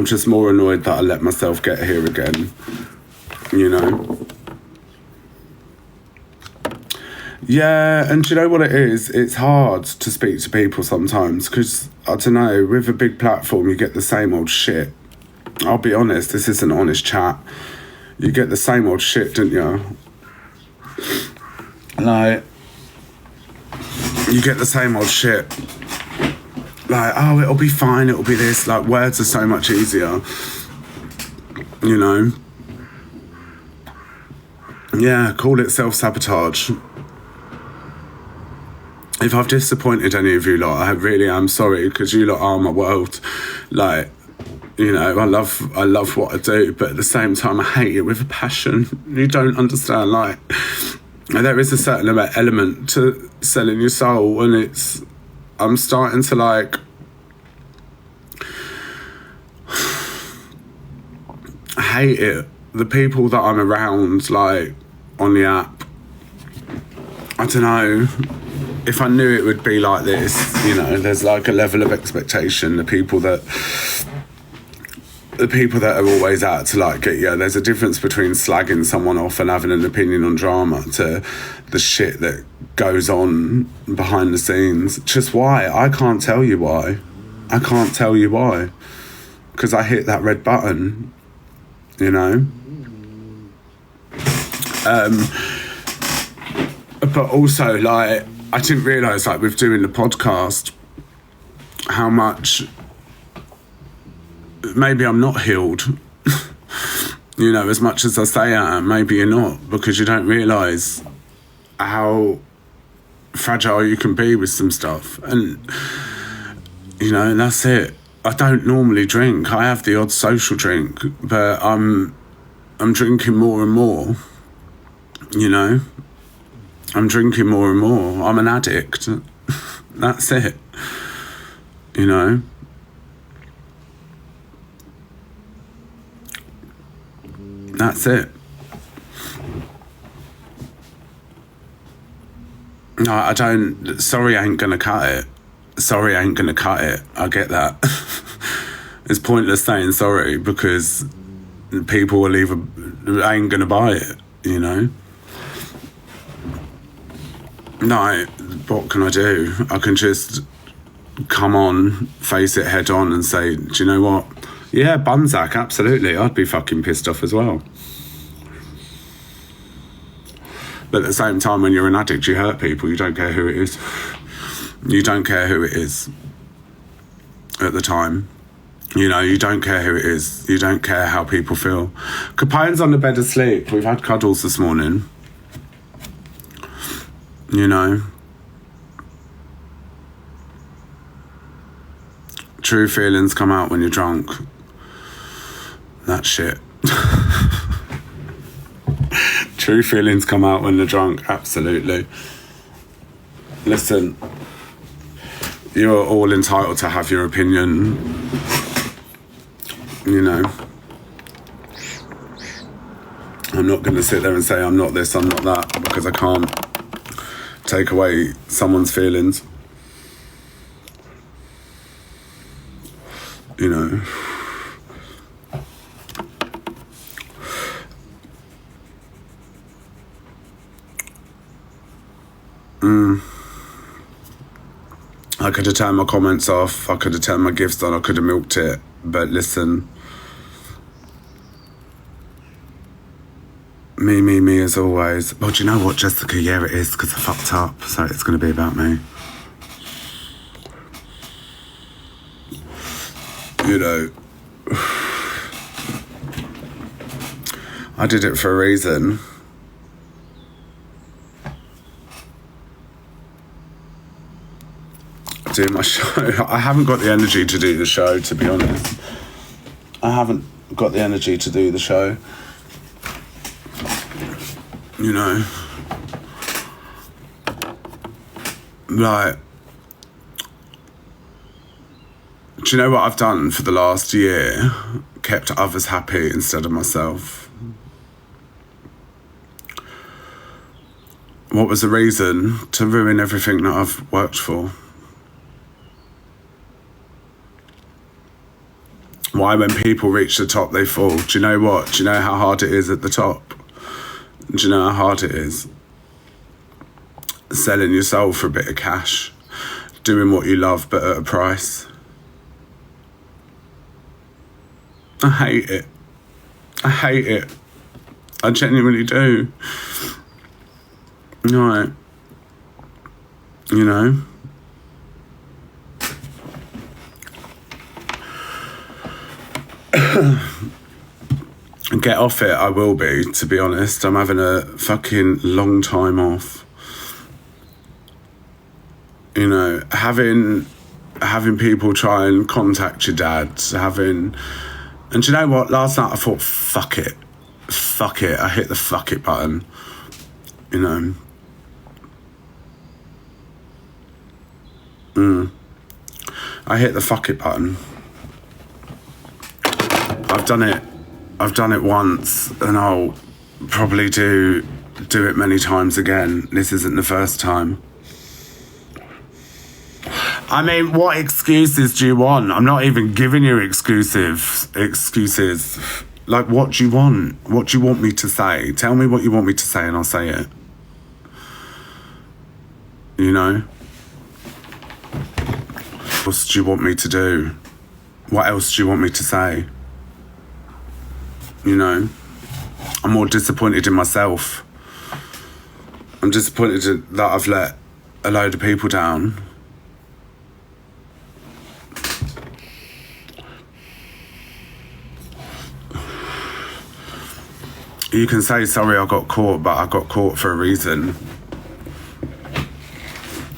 just more annoyed that I let myself get here again, you know? Yeah, and do you know what it is? It's hard to speak to people sometimes because, I don't know, with a big platform, you get the same old shit. I'll be honest, this is an honest chat. You get the same old shit, don't you? Like, you get the same old shit. Like, oh, it'll be fine, it'll be this. Like, words are so much easier, you know? Yeah, call it self-sabotage. If I've disappointed any of you lot, I really am sorry, because you lot are my world. Like, you know, I love what I do, but at the same time, I hate it with a passion. You don't understand, like, there is a certain element to selling your soul, and I'm starting to, like, hate it. The people that I'm around, like, on the app, I don't know. If I knew it would be like this, you know, there's like a level of expectation. The people that are always out to like get you. There's a difference between slagging someone off and having an opinion on drama to the shit that goes on behind the scenes. Just why? I can't tell you why. I can't tell you why. Because I hit that red button, you know. But also, like, I didn't realise, like, with doing the podcast, how much maybe I'm not healed. You know, as much as I say I am, maybe you're not, because you don't realise how fragile you can be with some stuff. And, you know, that's it. I don't normally drink. I have the odd social drink, but I'm drinking more and more, you know. I'm drinking more and more. I'm an addict. That's it. You know? That's it. No, I don't... Sorry, I ain't gonna cut it. Sorry, I ain't gonna cut it. I get that. It's pointless saying sorry because people will ain't gonna buy it, you know? No, what can I do? I can just come on, face it head on and say, do you know what? Yeah, Bunzac, absolutely. I'd be fucking pissed off as well. But at the same time, when you're an addict, you hurt people. You don't care who it is. You don't care who it is at the time. You know, you don't care who it is. You don't care how people feel. Capone's on the bed asleep. We've had cuddles this morning. You know, true feelings come out when you're drunk. That shit. True feelings come out when you're drunk, absolutely. Listen, you're all entitled to have your opinion, you know. I'm not going to sit there and say I'm not this, I'm not that, because I can't take away someone's feelings, you know. I could have turned my comments off, I could have turned my gifts on, I could have milked it, but listen, me as always. Well, do you know what, Jessica? Yeah, it is, because I fucked up, so it's going to be about me. You know, I did it for a reason. Do my show. I haven't got the energy to do the show, to be honest. I haven't got the energy to do the show. You know, like, do you know what I've done for the last year? Kept others happy instead of myself. What was the reason? To ruin everything that I've worked for. Why when people reach the top they fall? Do you know what? Do you know how hard it is at the top? Do you know how hard it is? Selling your soul for a bit of cash. Doing what you love but at a price. I hate it. I hate it. I genuinely do. Right. You know? Get off it, I will be, to be honest. I'm having a fucking long time off. You know, having people try and contact your dad, and do you know what? Last night I thought, fuck it. Fuck it. I hit the fuck it button. You know. I hit the fuck it button. I've done it once, and I'll probably do it many times again. This isn't the first time. I mean, what excuses do you want? I'm not even giving you excuses. Like, what do you want? What do you want me to say? Tell me what you want me to say and I'll say it. You know? What else do you want me to do? What else do you want me to say? You know? I'm more disappointed in myself. I'm disappointed that I've let a load of people down. You can say, sorry, I got caught, but I got caught for a reason.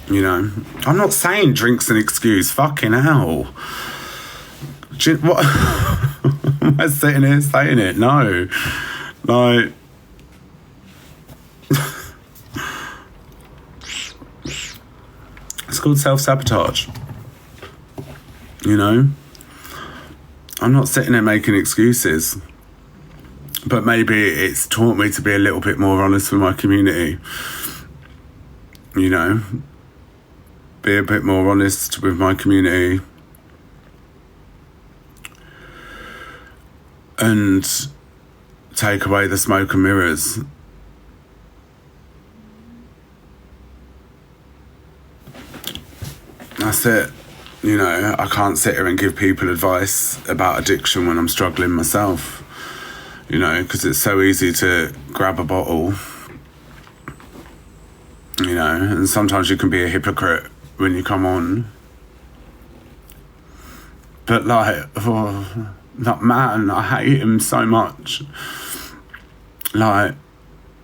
You know? I'm not saying drink's an excuse. Fucking hell. What? Am I sitting here saying it? No. Like... It's called self-sabotage. You know? I'm not sitting there making excuses. But maybe it's taught me to be a little bit more honest with my community. You know? Be a bit more honest with my community. And take away the smoke and mirrors. That's it. You know, I can't sit here and give people advice about addiction when I'm struggling myself. You know, because it's so easy to grab a bottle. You know, and sometimes you can be a hypocrite when you come on. But like, oh, that man, I hate him so much. Like,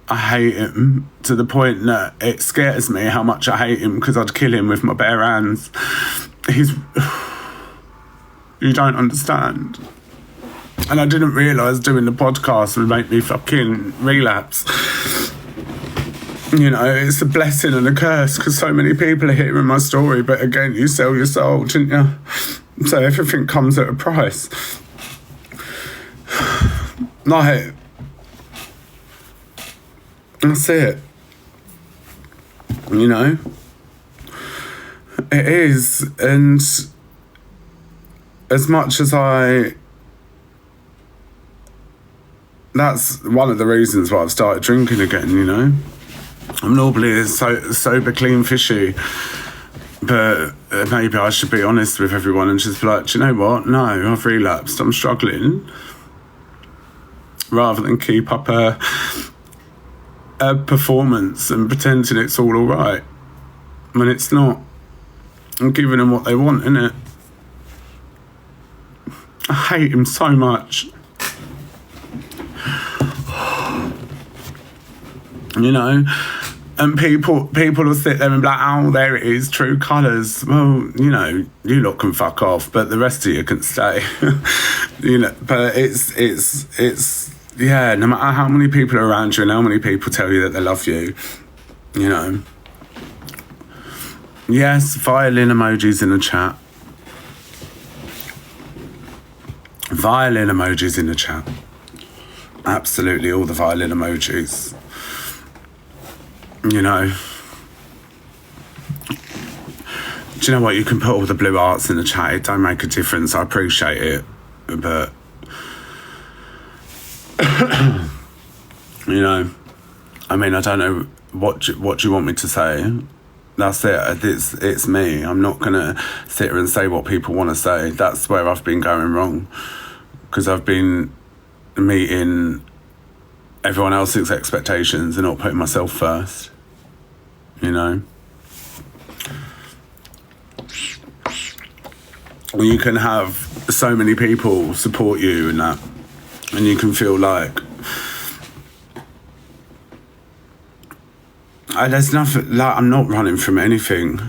I hate him to the point that it scares me how much I hate him, because I'd kill him with my bare hands. You don't understand. And I didn't realise doing the podcast would make me fucking relapse. You know, it's a blessing and a curse, because so many people are hearing my story, but again, you sell your soul, didn't you? So everything comes at a price. Like, that's it. You know? It is. And as much as that's one of the reasons why I've started drinking again, you know? I'm normally sober, clean, fishy. But maybe I should be honest with everyone and just be like, do you know what? No, I've relapsed. I'm struggling. Rather than keep up a performance and pretending it's all right when it's not. I'm giving them what they want, innit? I hate him so much. You know? And people will sit there and be like, oh, there it is, true colours. Well, you know, you lot can fuck off, but the rest of you can stay. You know, but it's yeah, no matter how many people are around you and how many people tell you that they love you, you know. Yes, violin emojis in the chat. Violin emojis in the chat. Absolutely all the violin emojis. You know. Do you know what? You can put all the blue hearts in the chat. It don't make a difference. I appreciate it. But, you know, I mean, I don't know what do you want me to say. That's it. It's me. I'm not going to sit here and say what people want to say. That's where I've been going wrong. Because I've been meeting everyone else's expectations and not putting myself first. You know? You can have so many people support you and that. And you can feel like... there's nothing... Like, I'm not running from anything.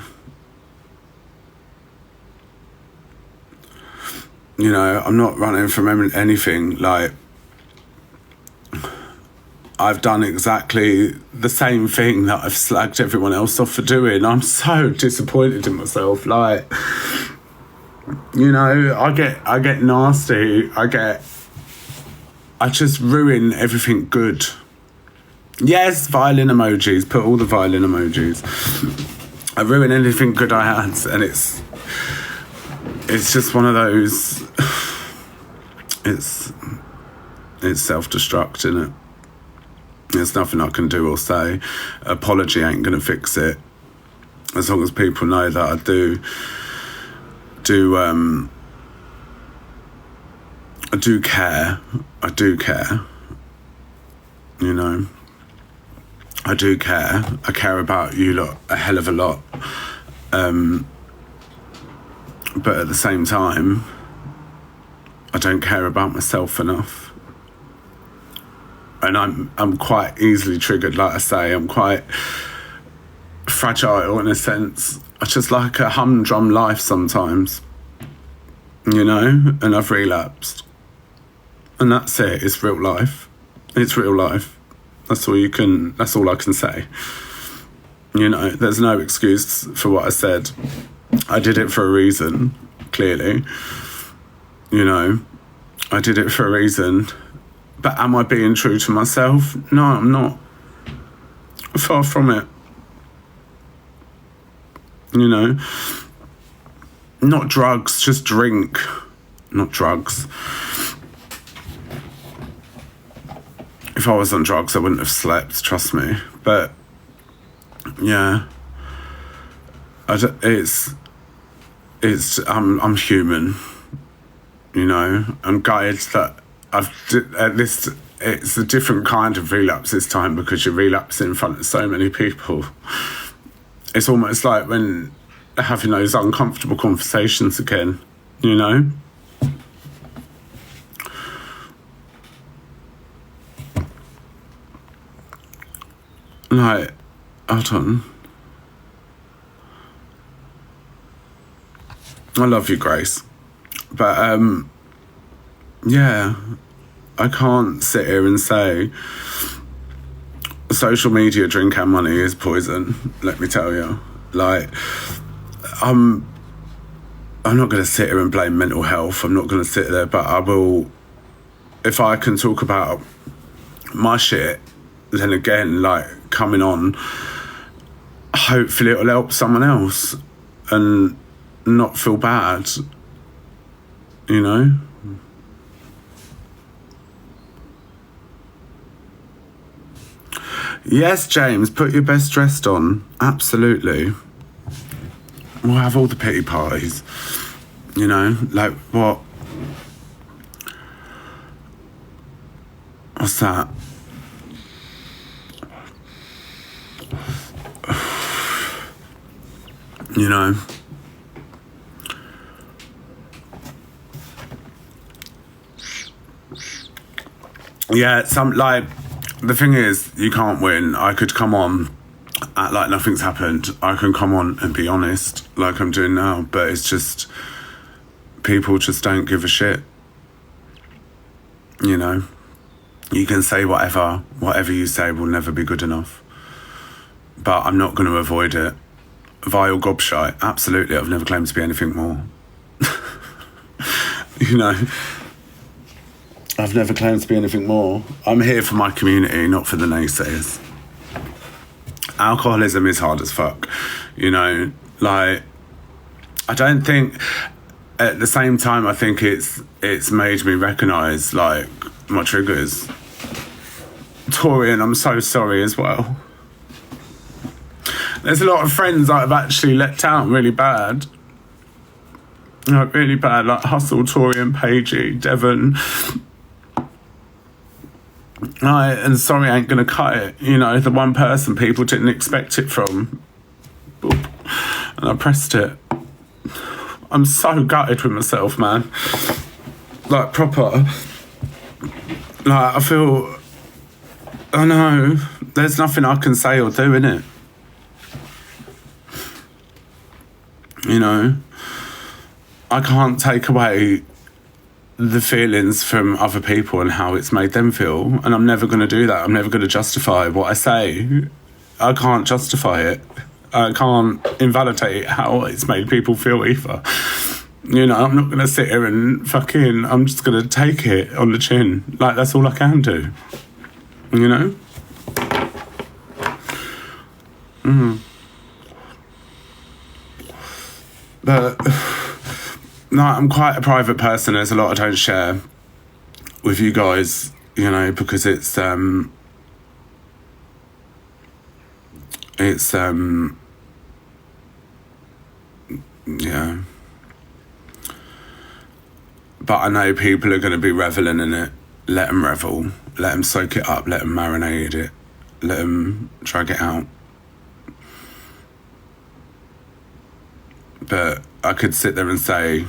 You know, I'm not running from anything. Like, I've done exactly the same thing that I've slagged everyone else off for doing. I'm so disappointed in myself. Like, you know, I get nasty. I just ruin everything good. Yes, violin emojis. Put all the violin emojis. I ruin anything good I had, and it's just one of those. It's self-destruct, innit? There's nothing I can do or say. Apology ain't gonna fix it. As long as people know that I do care. I do care. You know. I do care. I care about you lot a hell of a lot. But at the same time, I don't care about myself enough. And I'm quite easily triggered, like I say. I'm quite fragile in a sense. I just like a humdrum life sometimes, you know? And I've relapsed. And that's it. It's real life. It's real life. That's all I can say. You know, there's no excuse for what I said. I did it for a reason, clearly. You know, I did it for a reason. But am I being true to myself? No, I'm not. Far from it. You know, not drugs, just drink, not drugs. If I was on drugs, I wouldn't have slept, trust me. But, yeah, I'm human, you know. I'm gutted that it's a different kind of relapse this time because you're relapsing in front of so many people. It's almost like when having those uncomfortable conversations again, you know? Like, hold on. I love you, Grace. But, yeah, I can't sit here and say social media, drink and money is poison, let me tell you. Like, I'm not going to sit here and blame mental health. I'm not going to sit there, but I will, if I can talk about my shit, then again, like, coming on, hopefully it'll help someone else and not feel bad, you know? Yes, James, put your best dressed on. Absolutely. We'll have all the pity parties. You know, like what? What's that? You know? Yeah, the thing is, you can't win. I could come on, act like nothing's happened. I can come on and be honest, like I'm doing now. But it's just, people just don't give a shit. You know? You can say whatever you say will never be good enough. But I'm not going to avoid it. Vile gobshite, absolutely. I've never claimed to be anything more. You know? I've never claimed to be anything more. I'm here for my community, not for the naysayers. Alcoholism is hard as fuck. You know, like, I don't think... at the same time, I think it's made me recognise, like, my triggers. Torian, I'm so sorry as well. There's a lot of friends that I've actually let down really bad. Like, really bad, like Hustle, Torian, Paigey, Devon. And sorry ain't gonna cut it. You know, the one person people didn't expect it from. Boop. And I pressed it. I'm so gutted with myself, man. Like, proper. Like, I feel... I know. There's nothing I can say or do, innit? You know? I can't take away the feelings from other people and how it's made them feel. And I'm never going to do that. I'm never going to justify what I say. I can't justify it. I can't invalidate how it's made people feel either. You know, I'm not going to sit here and I'm just going to take it on the chin. Like, that's all I can do. You know? But, no, I'm quite a private person. There's a lot I don't share with you guys, you know, because it's yeah. But I know people are going to be reveling in it. Let them revel. Let them soak it up. Let them marinate it. Let them drag it out. But I could sit there and say,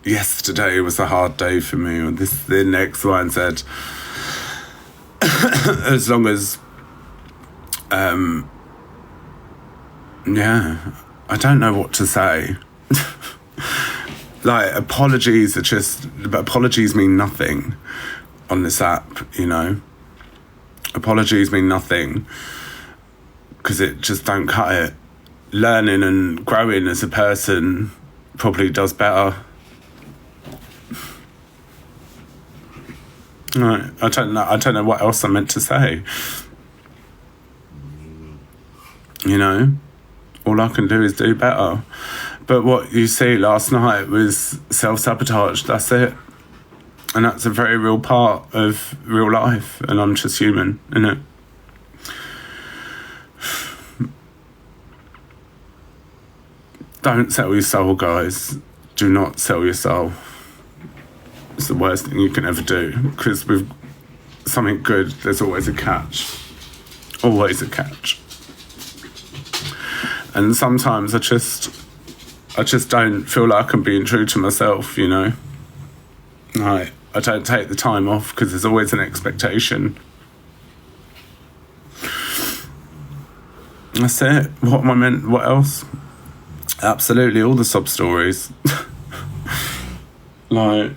yesterday was a hard day for me, or this, the X, Y, and Z. As long as, yeah, I don't know what to say. Like, apologies mean nothing on this app, you know. Apologies mean nothing because it just don't cut it. Learning and growing as a person probably does better. Right, I don't know what else I meant to say. You know, all I can do is do better. But what you see last night was self-sabotage, that's it. And that's a very real part of real life, and I'm just human, innit? Don't sell your soul, guys. Do not sell your soul. It's the worst thing you can ever do, because with something good, there's always a catch. Always a catch. And sometimes I just don't feel like I'm being true to myself, you know? Like, I don't take the time off because there's always an expectation. That's it. What am I meant? What else? Absolutely, all the sob stories. Like,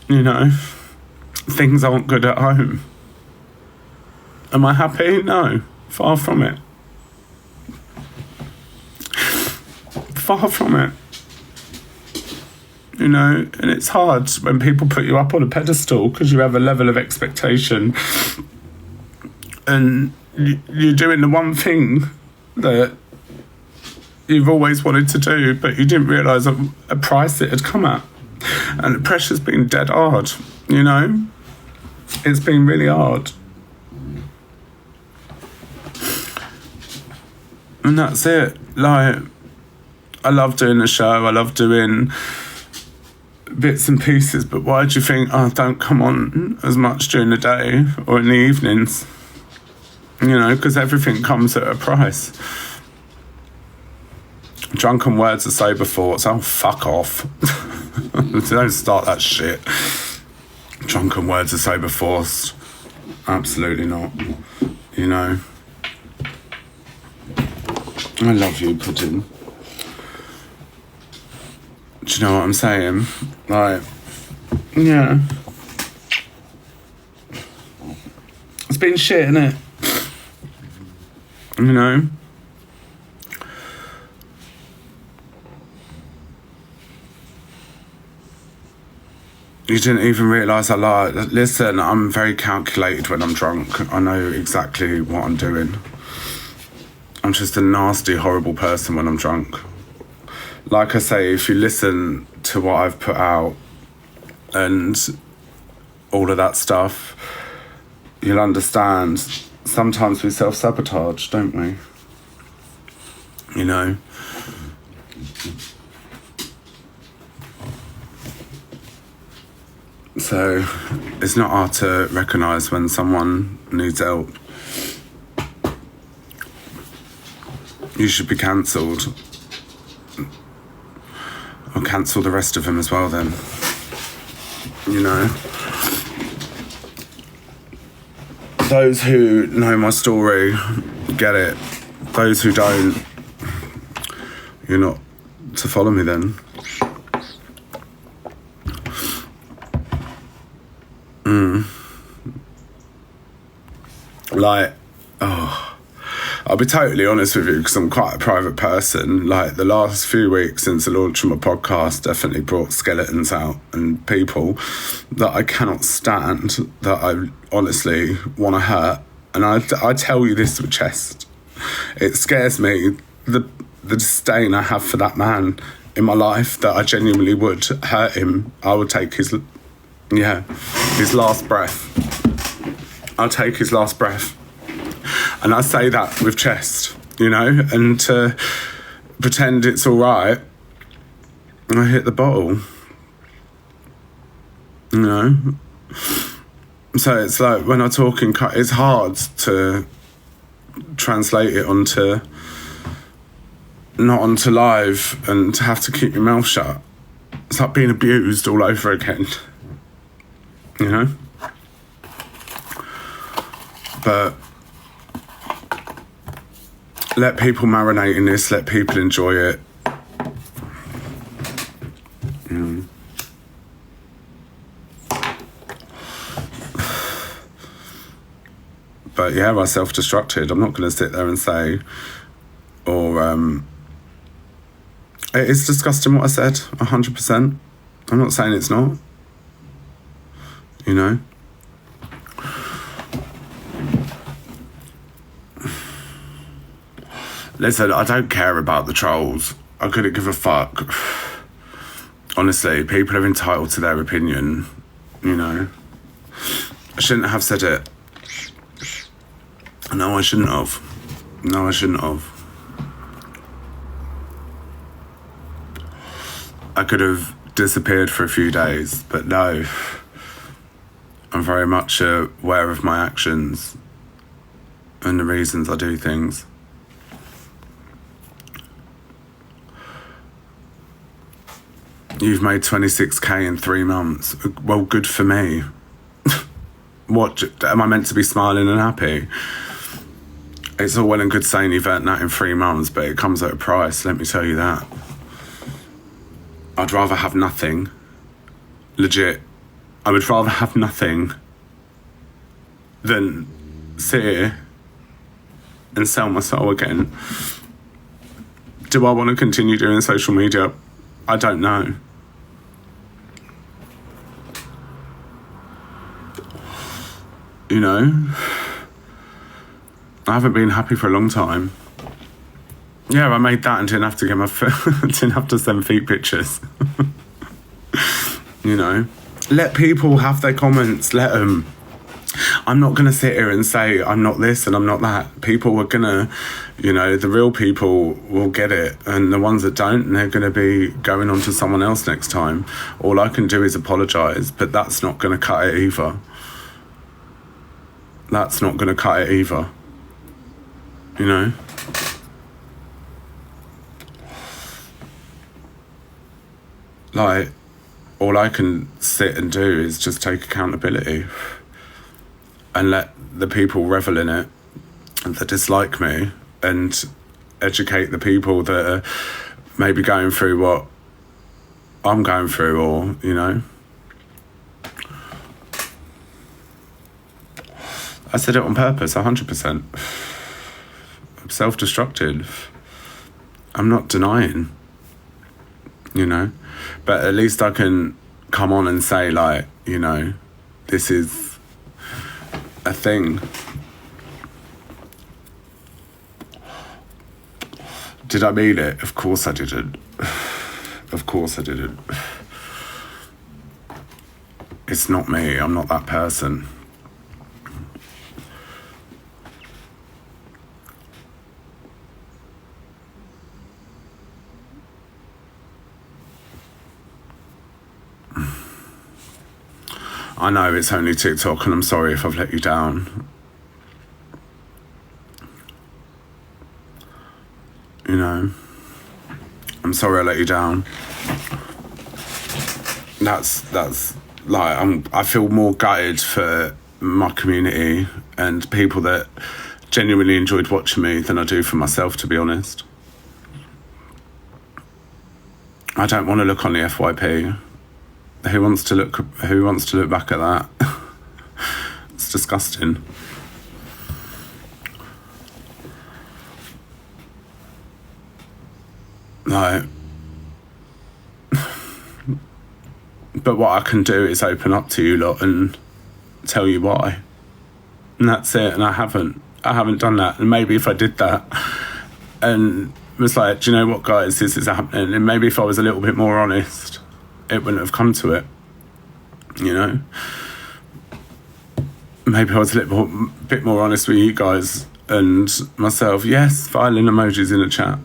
you know, things aren't good at home. Am I happy? No, far from it. Far from it. You know, and it's hard when people put you up on a pedestal because you have a level of expectation and you're doing the one thing that you've always wanted to do, but you didn't realise a price it had come at. And the pressure's been dead hard, you know? It's been really hard. And that's it. Like, I love doing the show, I love doing bits and pieces, but why do you think I don't come on as much during the day or in the evenings? You know, because everything comes at a price. Drunken words are sober thoughts. Oh, fuck off. Don't start that shit. Drunken words are sober thoughts. Absolutely not. You know. I love you, Pudding. Do you know what I'm saying? Like, yeah. It's been shit, innit? You know? You didn't even realise I lied. Listen, I'm very calculated when I'm drunk. I know exactly what I'm doing. I'm just a nasty, horrible person when I'm drunk. like I say, if you listen to what I've put out and all of that stuff, you'll understand sometimes we self-sabotage, don't we? You know? So it's not hard to recognise when someone needs help. You should be cancelled. Or cancel the rest of them as well then. You know? Those who know my story get it. Those who don't, you're not to follow me then. Like, I'll be totally honest with you because I'm quite a private person. Like, the last few weeks since the launch of my podcast definitely brought skeletons out and people that I cannot stand, that I honestly want to hurt. And I tell you this with chest. It scares me, the disdain I have for that man in my life, that I genuinely would hurt him. I would take his last breath. I'll take his last breath. And I say that with chest, you know, and to pretend it's all right, I hit the bottle, you know. So it's like when I talk in, it's hard to translate it not onto live and to have to keep your mouth shut. It's like being abused all over again, you know. But let people marinate in this, let people enjoy it. But yeah, I self-destructed. I'm not going to sit there and say, it is disgusting what I said, 100%. I'm not saying it's not, you know. Listen, I don't care about the trolls. I couldn't give a fuck. Honestly, people are entitled to their opinion, you know. I shouldn't have said it. No, I shouldn't have. No, I shouldn't have. I could have disappeared for a few days, but no. I'm very much aware of my actions and the reasons I do things. You've made 26k in 3 months. Well, good for me. What, am I meant to be smiling and happy? It's all well and good saying you've earned that in 3 months, but it comes at a price, let me tell you that. I'd rather have nothing. Legit. I would rather have nothing than sit here and sell my soul again. Do I want to continue doing social media? I don't know. You know, I haven't been happy for a long time. Yeah, I made that and didn't have to get didn't have to send feet pictures. You know, let people have their comments. Let them. I'm not going to sit here and say I'm not this and I'm not that. People are going to, you know, the real people will get it. And the ones that don't, they're going to be going on to someone else next time. All I can do is apologise, but that's not going to cut it either. That's not going to cut it either. You know? Like, all I can sit and do is just take accountability and let the people revel in it that dislike me, and educate the people that are maybe going through what I'm going through, or, you know. I said it on purpose, 100%. I'm self-destructive. I'm not denying, you know. But at least I can come on and say, like, you know, this is a thing. Did I mean it? Of course I didn't. Of course I didn't. It's not me. I'm not that person. I know it's only TikTok, and I'm sorry if I've let you down. You know, I'm sorry I let you down. That's like, I feel more gutted for my community and people that genuinely enjoyed watching me than I do for myself, to be honest. I don't want to look on the FYP. Who wants to look back at that? It's disgusting. No. But what I can do is open up to you lot and tell you why. And that's it. And I haven't done that. And maybe if I did that and was like, do you know what, guys, this is happening, and maybe if I was a little bit more honest, it wouldn't have come to it, you know? Maybe I was a little bit more honest with you guys and myself. Yes, violin emojis in a chat.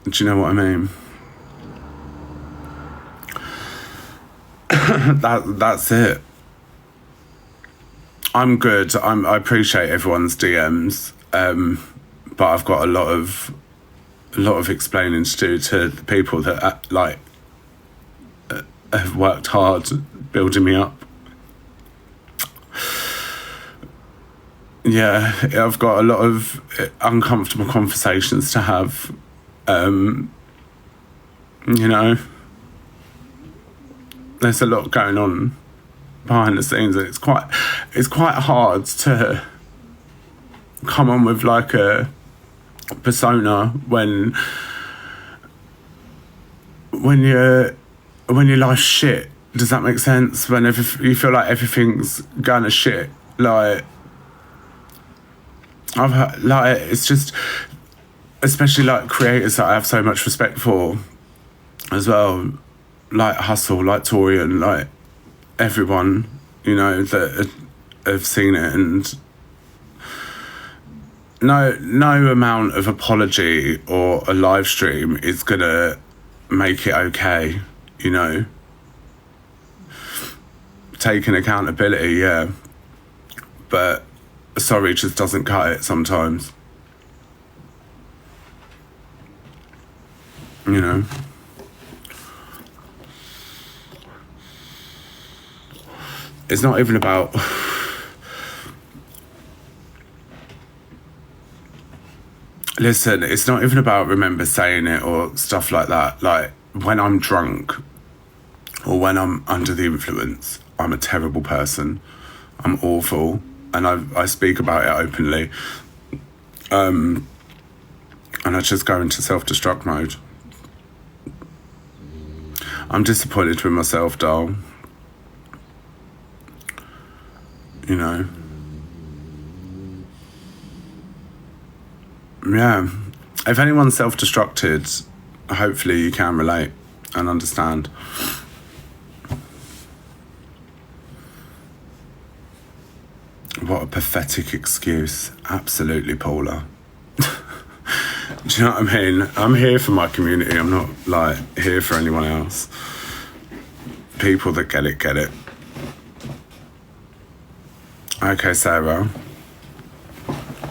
Do you know what I mean? That's it. I'm good. I appreciate everyone's DMs, but I've got a lot of explaining to do to the people that have worked hard building me up. Yeah, I've got a lot of uncomfortable conversations to have. You know, there's a lot going on behind the scenes, and it's quite hard to come on with like a persona when your life's shit. Does that make sense? When you feel like everything's going to shit, like I've heard, like, it's just, especially like creators that I have so much respect for as well, like Hustle, like Torian, like everyone, you know, that have seen it, and no amount of apology or a live stream is gonna make it okay, you know. Taking accountability, yeah, but sorry just doesn't cut it sometimes, you know. It's not even about listen, it's not even about remember saying it or stuff like that. Like, when I'm drunk or when I'm under the influence, I'm a terrible person. I'm awful, and I speak about it openly. And I just go into self-destruct mode. I'm disappointed with myself, doll. You know. Yeah. If anyone's self-destructed, hopefully you can relate and understand. What a pathetic excuse. Absolutely, Paula. Do you know what I mean? I'm here for my community. I'm not, like, here for anyone else. People that get it, get it. Okay, Sarah.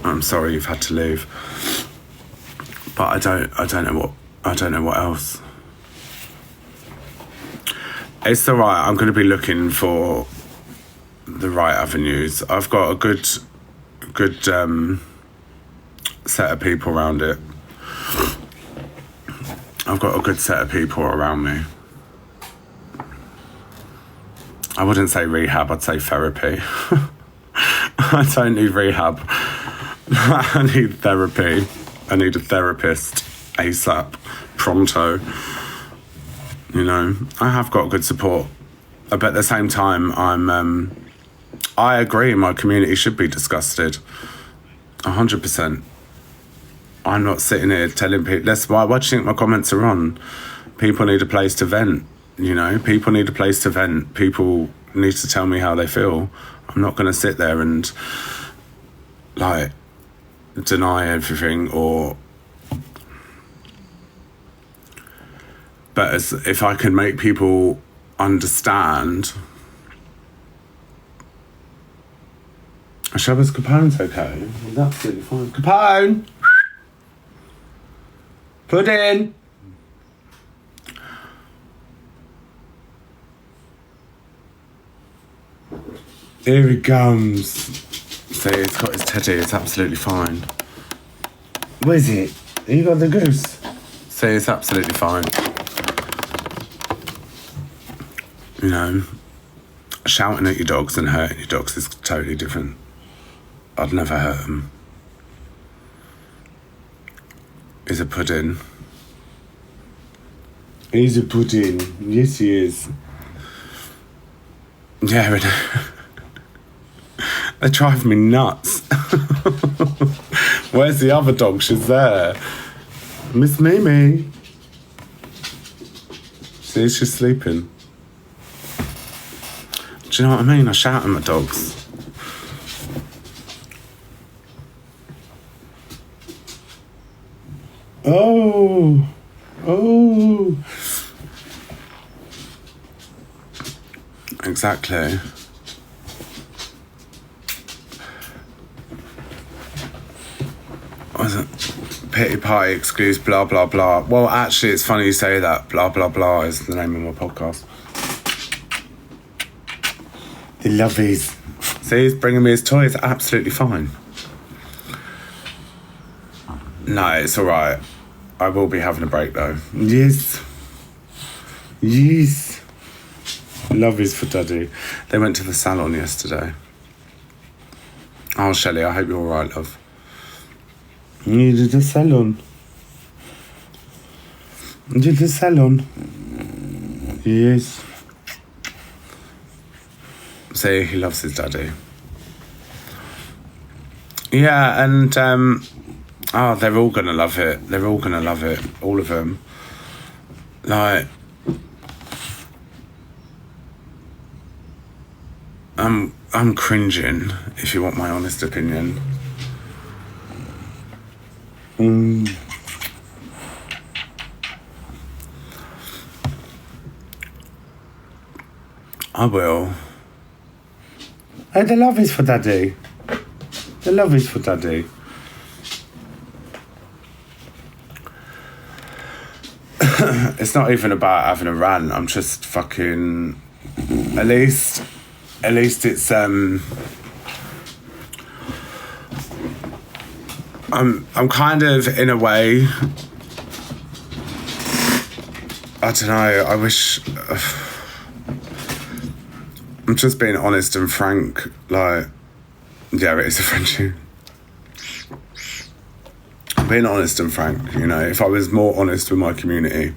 I'm sorry you've had to leave. But I don't know what else. It's alright. I'm going to be looking for the right avenues. I've got a good set of people around it. I've got a good set of people around me. I wouldn't say rehab, I'd say therapy. I don't need rehab. I need therapy. I need a therapist ASAP, pronto. You know, I have got good support. But at the same time, I agree my community should be disgusted. 100%. I'm not sitting here telling people. That's why. Why do you think my comments are on? People need a place to vent. You know, people need a place to vent. People need to tell me how they feel. I'm not going to sit there and like deny everything but if I can make people understand. Shaba's Capone's okay. That's absolutely fine. Capone! Pudding! Here he comes. See, he's got his teddy. It's absolutely fine. Where is it? You got the goose. See, it's absolutely fine. You know, shouting at your dogs and hurting your dogs is totally different. I'd never hurt them. He's a pudding. He's a pudding. Yes, he is. Yeah, they drive me nuts. Where's the other dog? She's there. Miss Mimi. See, she's sleeping. Do you know what I mean? I shout at my dogs. Oh. Exactly. What was it? Pity party excuse, blah, blah, blah. Well, actually, it's funny you say that. Blah, blah, blah is the name of my podcast. The lovies. See, he's bringing me his toys. Absolutely fine. No, it's all right. I will be having a break, though. Yes. Lovies for Daddy. They went to the salon yesterday. Oh, Shelley, I hope you're all right, love. You did the salon. You did the salon. Yes. See, he loves his daddy. Yeah, and they're all gonna love it. They're all gonna love it. All of them. Like, I'm cringing, if you want my honest opinion. I will. Hey, the love is for Daddy. The love is for Daddy. It's not even about having a rant. I'm just fucking. At least it's I'm kind of, in a way, I don't know, I wish, I'm just being honest and frank, like, yeah, it is a friendship. I'm being honest and frank, you know, if I was more honest with my community,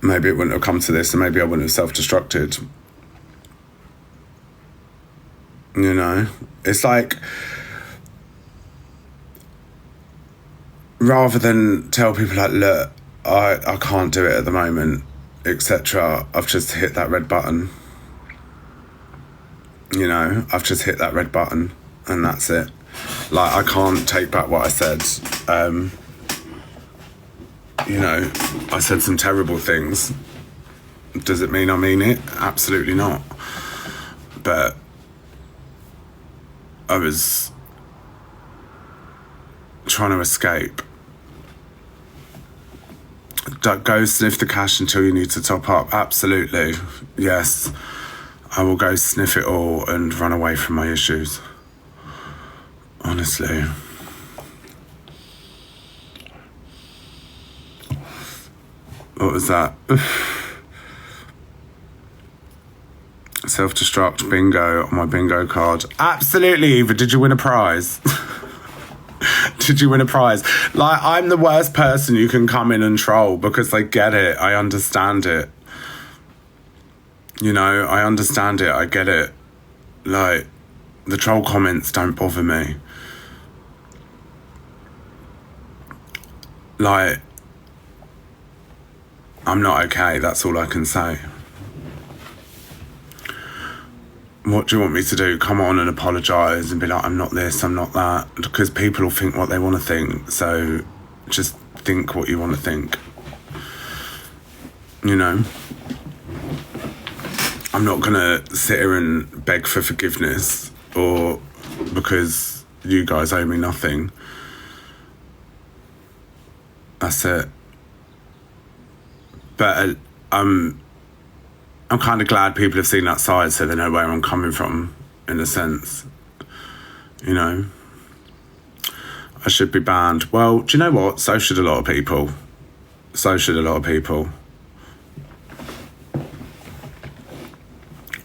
maybe it wouldn't have come to this, and maybe I wouldn't have self-destructed. You know, it's like, rather than tell people like, look, I can't do it at the moment, etc., I've just hit that red button. You know, I've just hit that red button and that's it. Like, I can't take back what I said. You know, I said some terrible things. Does it mean I mean it? Absolutely not. But I was trying to escape. Go sniff the cash until you need to top up. Absolutely. Yes. I will go sniff it all and run away from my issues. Honestly. What was that? Self-destruct bingo on my bingo card. Absolutely, Eva. Did you win a prize? Did you win a prize? Like, I'm the worst person you can come in and troll because I get it. I understand it. You know, I understand it. I get it. Like, the troll comments don't bother me. Like, I'm not okay, that's all I can say. What do you want me to do? Come on and apologise and be like, I'm not this, I'm not that? Because people will think what they want to think, so just think what you want to think. You know? I'm not going to sit here and beg for forgiveness or because you guys owe me nothing. That's it. But I'm kind of glad people have seen that side so they know where I'm coming from, in a sense. You know? I should be banned. Well, do you know what? So should a lot of people. So should a lot of people.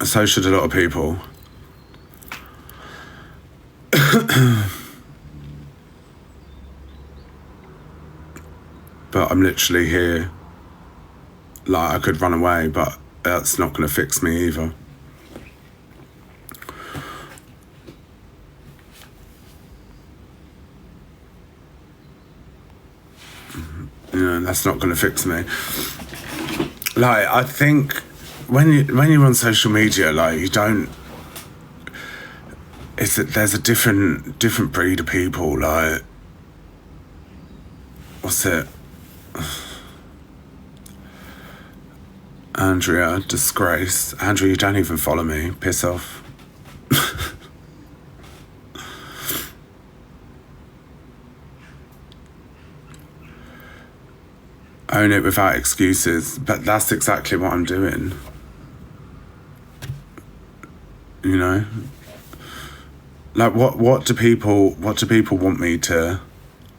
So should a lot of people. But I'm literally here. Like, I could run away, but that's not going to fix me either. You know, that's not going to fix me. Like, I think when you're on social media, like, you don't. It's that there's a different breed of people. Like, what's it? Andrea, disgrace. Andrea, you don't even follow me. Piss off. Own it without excuses. But that's exactly what I'm doing. You know? Like, what do people want me to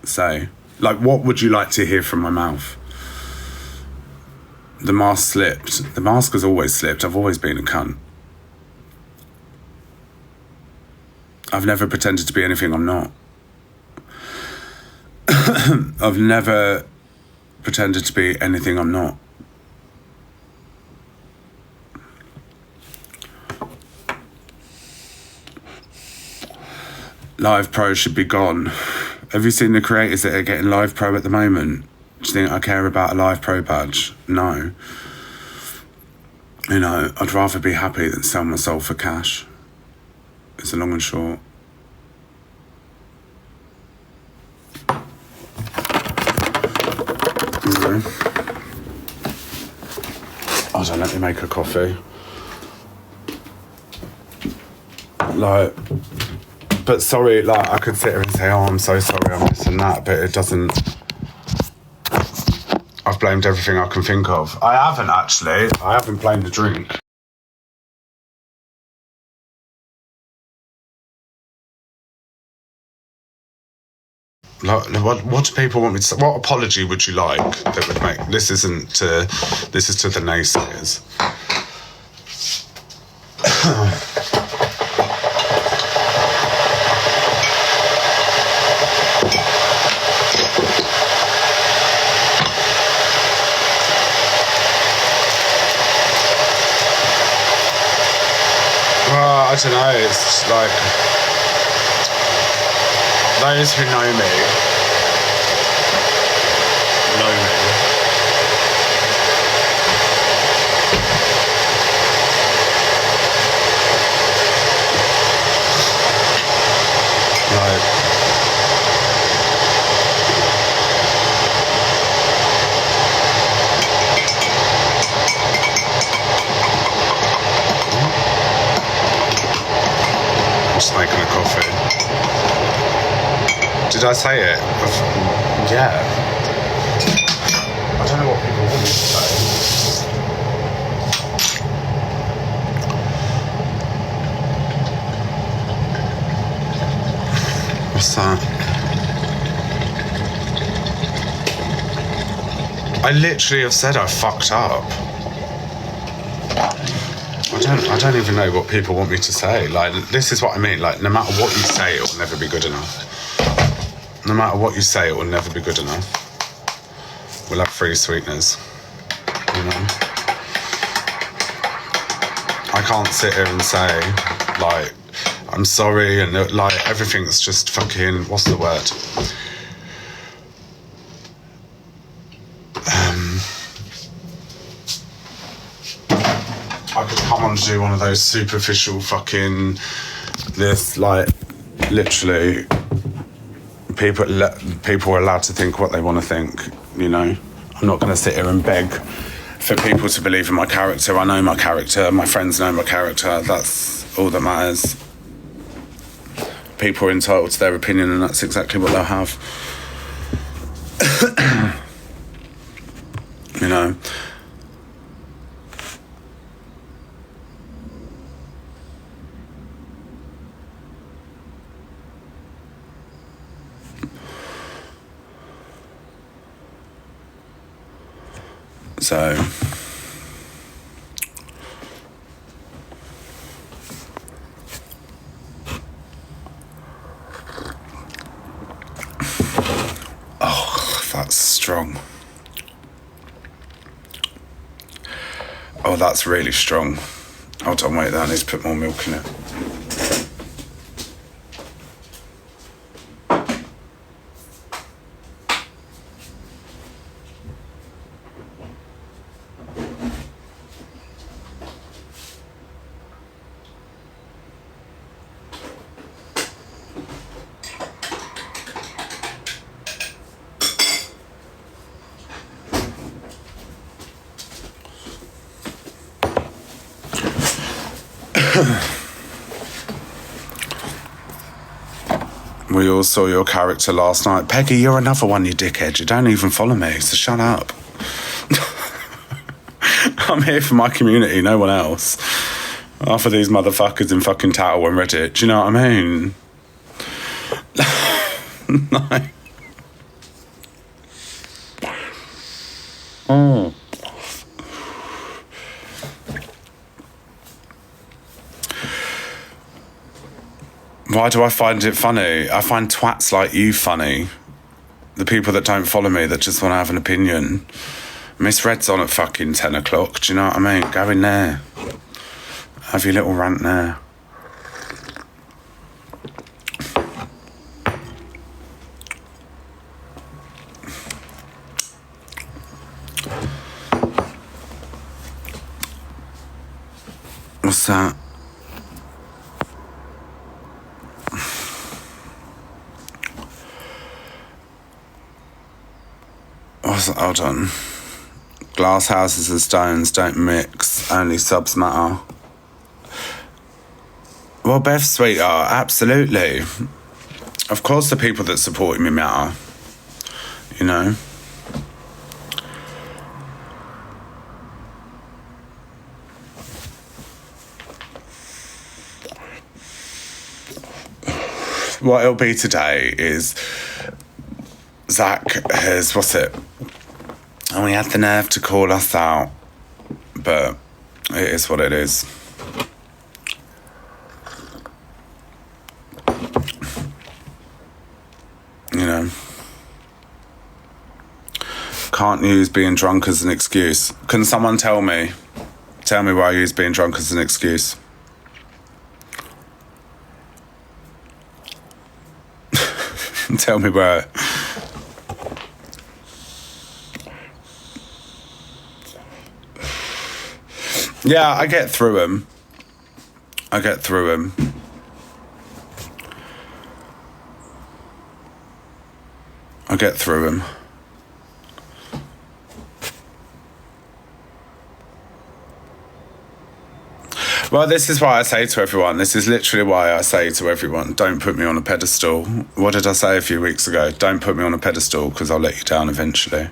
say? Like, what would you like to hear from my mouth? The mask slipped. The mask has always slipped. I've always been a cunt. I've never pretended to be anything I'm not. I've never pretended to be anything I'm not. Live Pro should be gone. Have you seen the creators that are getting Live Pro at the moment? Do you think I care about a Live Pro badge? No. You know, I'd rather be happy than sell my soul for cash. It's the long and short. You know? Hold on, let me make a coffee. Like, but sorry, like, I could sit here and say, oh, I'm so sorry, I'm this and that, but it doesn't. I've blamed everything I can think of. I haven't, actually. I haven't blamed the drink. Like, what do people want me to say? What apology would you like that would make... This is to the naysayers. I don't know, it's like, those who know me, like, just making a coffee. Did I say it? Yeah. I don't know what people want me to say. What's that? I literally have said I fucked up. I don't even know what people want me to say. Like, this is what I mean. Like, no matter what you say, it will never be good enough. No matter what you say, it will never be good enough. We'll have free sweeteners. You know? I can't sit here and say, like, I'm sorry, and like, everything's just fucking, what's the word? to do one of those superficial fucking, this, like, literally, people are allowed to think what they want to think, you know. I'm not going to sit here and beg for people to believe in my character. I know my character, my friends know my character, that's all that matters. People are entitled to their opinion, and that's exactly what they'll have. You know. So, oh, that's strong. Oh, that's really strong. Hold on, wait, I need to put more milk in it. We all saw your character last night. Peggy, you're another one, you dickhead. You don't even follow me, so shut up. I'm here for my community, no one else. Half of these motherfuckers in fucking Tattle and Reddit, do you know what I mean? No. Oh. Why do I find it funny? I find twats like you funny. The people that don't follow me, that just want to have an opinion. Miss Red's on at fucking 10 o'clock, do you know what I mean? Go in there. Have your little rant there. What's that? Hold on. Glass houses and stones don't mix, only subs matter. Well, Beth, sweetheart, absolutely. Of course the people that support me matter, you know. What it'll be today is Zach has, what's it? And we had the nerve to call us out, but it is what it is. You know, can't use being drunk as an excuse. Can someone tell me why I use being drunk as an excuse? Tell me where. Yeah, I get through them. I get through them. Well, this is why I say to everyone, this is literally why I say to everyone, don't put me on a pedestal. What did I say a few weeks ago? Don't put me on a pedestal, because I'll let you down eventually.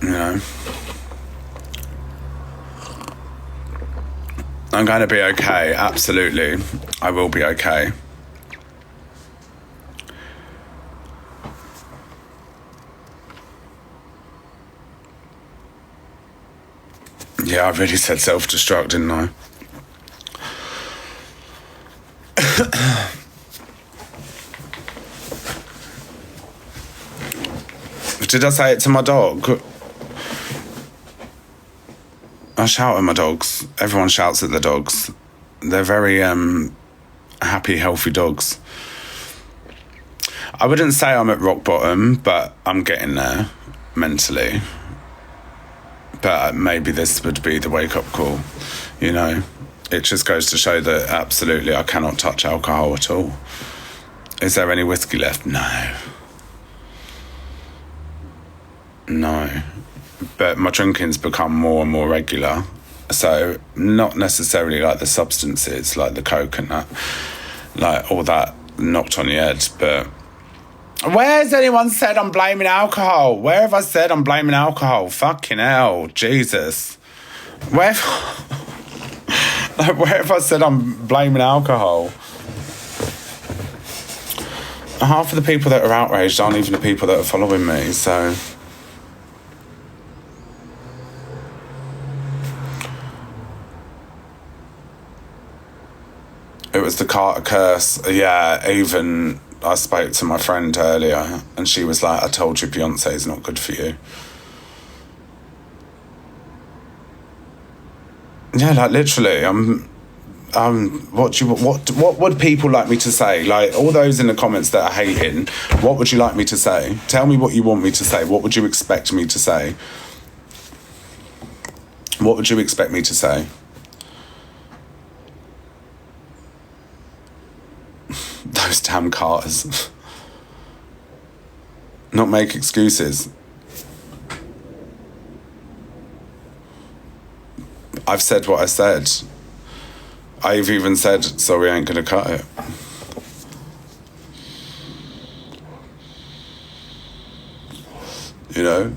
You know, I'm going to be okay, absolutely. I will be okay. Yeah, I really said self-destruct, didn't I? Did I say it to my dog? I shout at my dogs. Everyone shouts at the dogs. They're very happy, healthy dogs. I wouldn't say I'm at rock bottom, but I'm getting there mentally. But maybe this would be the wake-up call, you know. It just goes to show that absolutely I cannot touch alcohol at all. Is there any whiskey left? No. But my drinking's become more and more regular. So not necessarily like the substances, like the coke and that, like all that knocked on the head. But where's anyone said I'm blaming alcohol? Where have I said I'm blaming alcohol? Fucking hell, Jesus. Where have I said I'm blaming alcohol? Half of the people that are outraged aren't even the people that are following me, so... It was the Carter curse. Yeah, even I spoke to my friend earlier and she was like, I told you Beyonce's not good for you. Yeah, like literally, what would people like me to say? Like all those in the comments that are hating, what would you like me to say? Tell me what you want me to say. What would you expect me to say? What would you expect me to say? Those damn Carters. Not make excuses. I've said what I said. I've even said, sorry, I ain't gonna cut it. You know?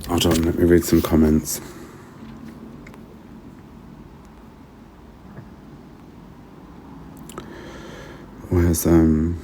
Hold on, let me read some comments. Where's oh.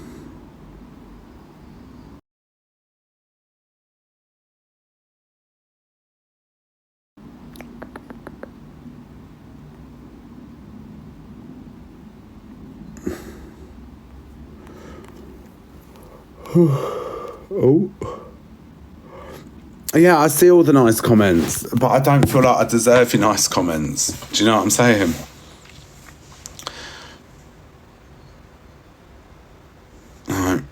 Yeah, I see all the nice comments, but I don't feel like I deserve your nice comments. Do you know what I'm saying? Right.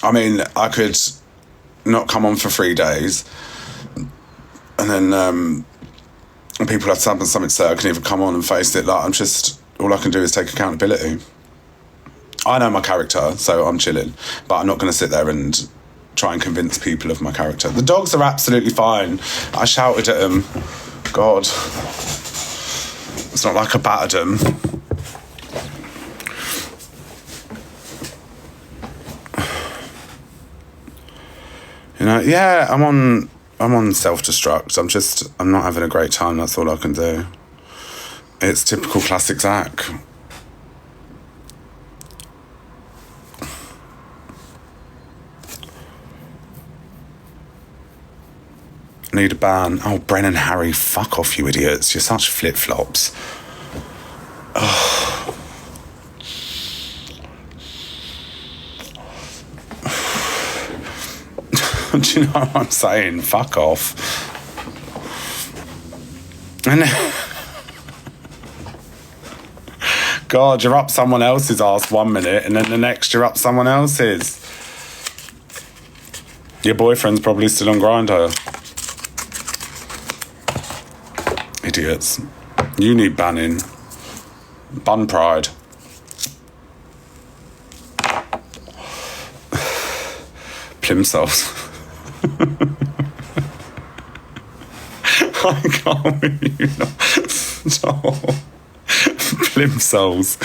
I mean, I could not come on for 3 days, and then people have something to say. I can either come on and face it. Like all I can do is take accountability. I know my character, so I'm chilling, but I'm not going to sit there and try and convince people of my character. The dogs are absolutely fine. I shouted at them. God. It's not like I battered them. You know, yeah, I'm on self-destruct. I'm not having a great time. That's all I can do. It's typical classic Zach. Need a ban. Oh, Bren and Harry, fuck off, you idiots. You're such flip-flops. Oh. Do you know what I'm saying? Fuck off. And God, you're up someone else's ass 1 minute and then the next you're up someone else's. Your boyfriend's probably still on Grindr. Idiots. You need banning. Bun pride. Plimsolls. I can't with you not. Stop. Plimsolls.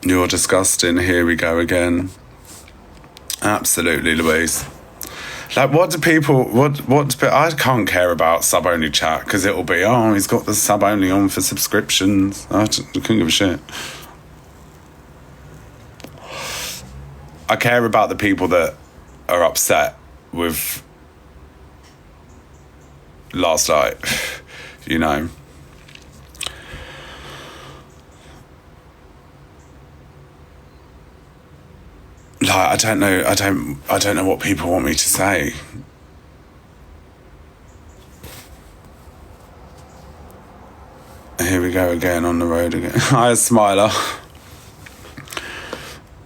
You're disgusting. Here we go again. Absolutely, Louise. Like, what do people... I can't care about sub-only chat, because it'll be, oh, he's got the sub-only on for subscriptions. I couldn't give a shit. I care about the people that are upset with last night, you know. I don't know what people want me to say. Here we go again on the road again. Hi, Smiler.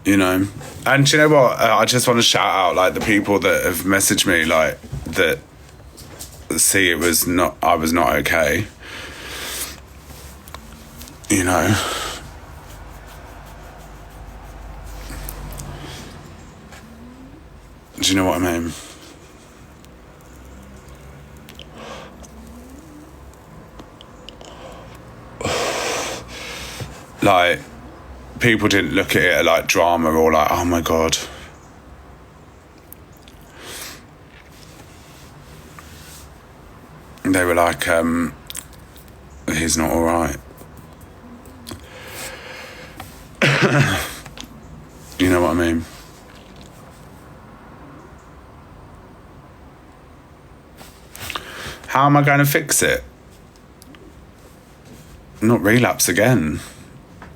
You know, and do you know what? I just want to shout out like the people that have messaged me like that. See, I was not okay. You know. Do you know what I mean? Like, people didn't look at it like drama or like, oh my God. They were like, he's not all right. You know what I mean? How am I going to fix it? Not relapse again,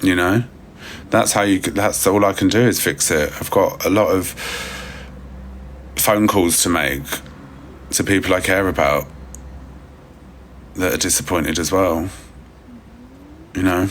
you know? That's all I can do is fix it. I've got a lot of phone calls to make to people I care about that are disappointed as well, you know?